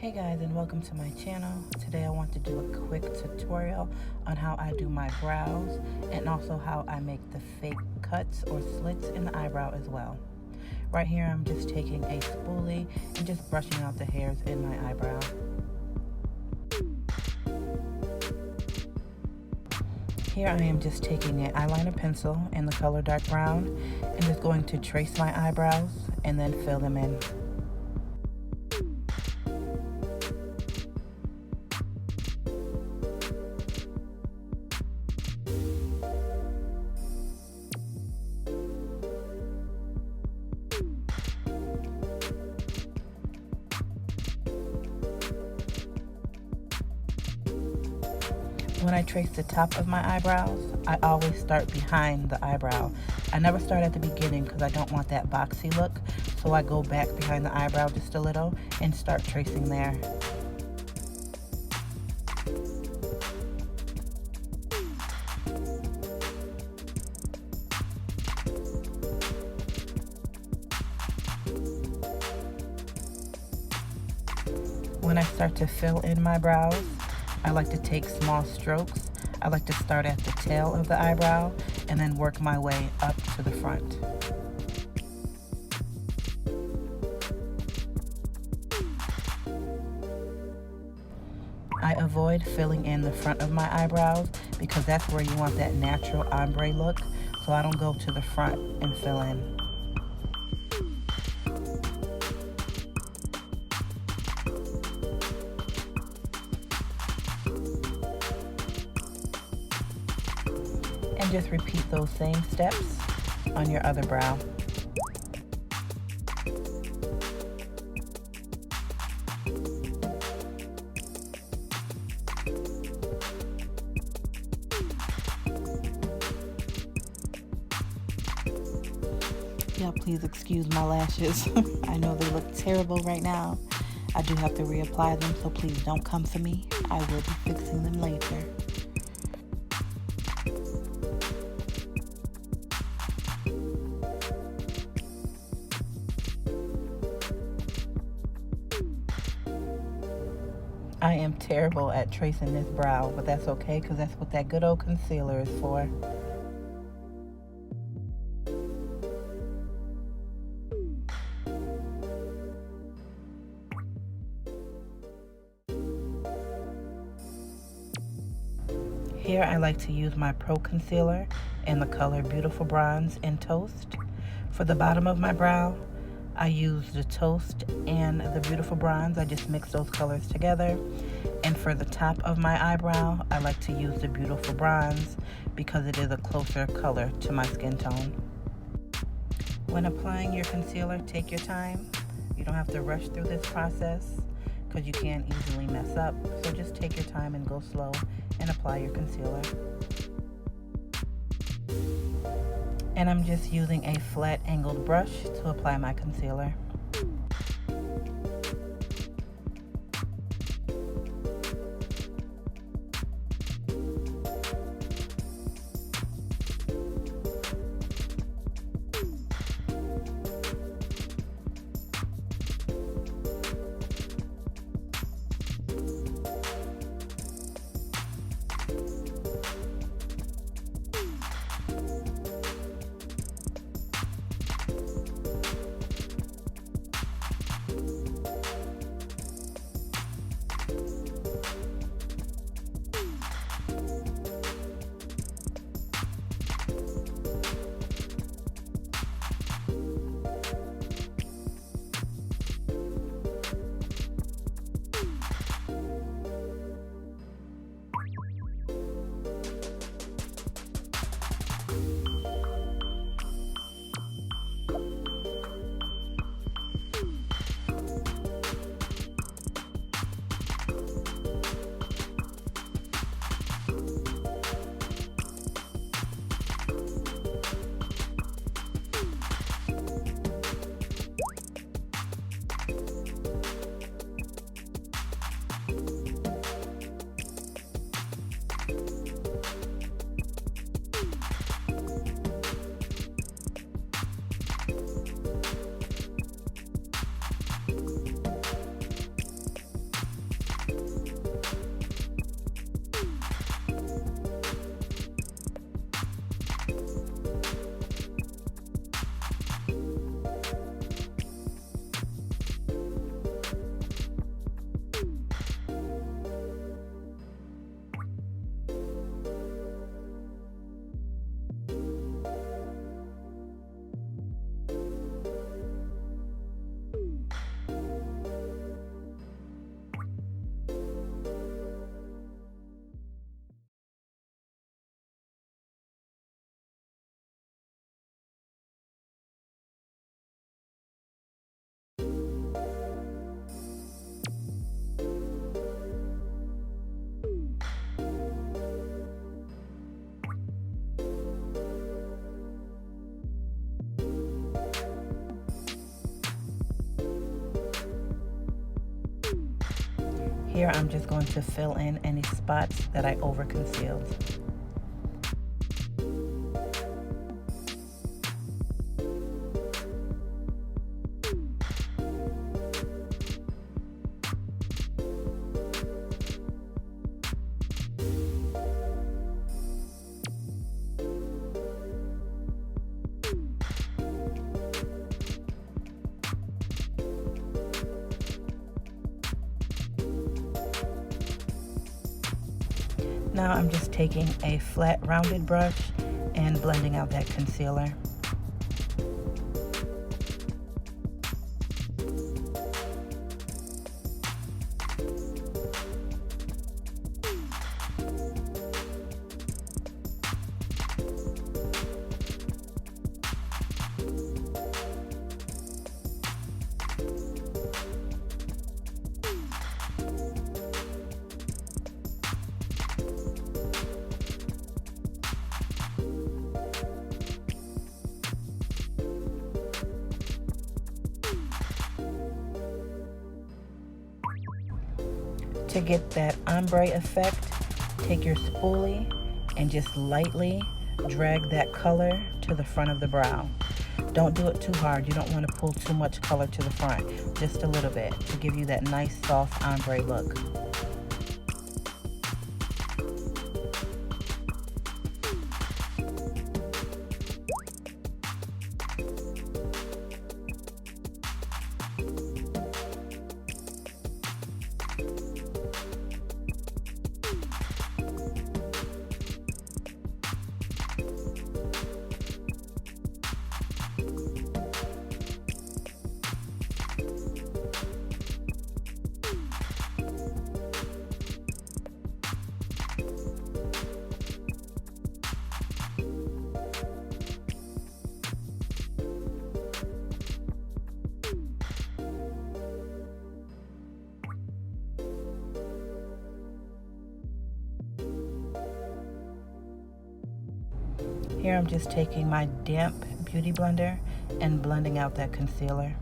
Hey guys, and welcome to my channel. Today I want to do a quick tutorial on how I do my brows and also how I make the fake cuts or slits in the eyebrow as well. Right here I'm just taking a spoolie and just brushing out the hairs in my eyebrow. Here I am just taking an eyeliner pencil in the color dark brown and just going to trace my eyebrows and then fill them in. When I trace the top of my eyebrows, I always start behind the eyebrow. I never start at the beginning because I don't want that boxy look, so I go back behind the eyebrow just a little and start tracing there. When I start to fill in my brows, I like to take small strokes. I like to start at the tail of the eyebrow and then work my way up to the front. I avoid filling in the front of my eyebrows because that's where you want that natural ombre look, so I don't go to the front and fill in. And just repeat those same steps on your other brow. Yeah, please excuse my lashes. I know they look terrible right now. I do have to reapply them, so please don't come for me. I will be fixing them later. I am terrible at tracing this brow, but that's okay because that's what that good old concealer is for. Here I like to use my Pro Concealer in the color Beautiful Bronze in Toast. For the bottom of my brow, I use the Toast and the Beautiful Bronze. I just mix those colors together. And for the top of my eyebrow, I like to use the Beautiful Bronze because it is a closer color to my skin tone. When applying your concealer, take your time. You don't have to rush through this process because you can easily mess up. So just take your time and go slow and apply your concealer. And I'm just using a flat angled brush to apply my concealer. Here I'm just going to fill in any spots that I over concealed. Now I'm just taking a flat rounded brush and blending out that concealer. To get that ombre effect, take your spoolie and just lightly drag that color to the front of the brow. Don't do it too hard. You don't want to pull too much color to the front. Just a little bit to give you that nice soft ombre look. Here I'm just taking my damp beauty blender and blending out that concealer.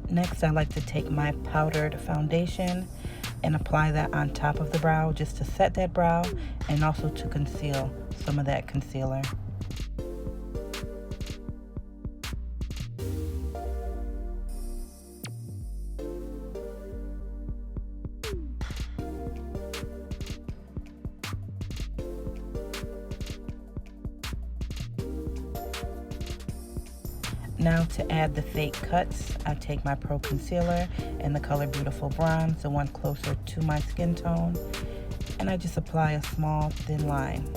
Next, I like to take my powdered foundation and apply that on top of the brow just to set that brow and also to conceal some of that concealer. Now to add the fake cuts, I take my Pro Concealer in the color Beautiful Bronze, the one closer to my skin tone, and I just apply a small thin line.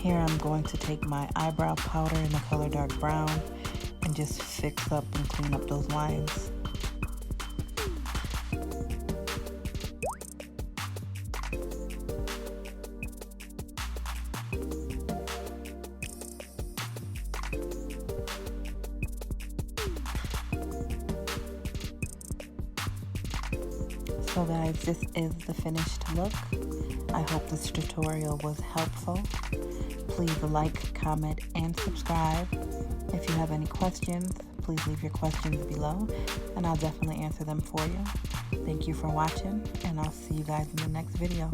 Here I'm going to take my eyebrow powder in the color dark brown and just fix up and clean up those lines. So guys, this is the finished look. I hope this tutorial was helpful. Please like, comment, and subscribe. If you have any questions, please leave your questions below, and I'll definitely answer them for you. Thank you for watching, and I'll see you guys in the next video.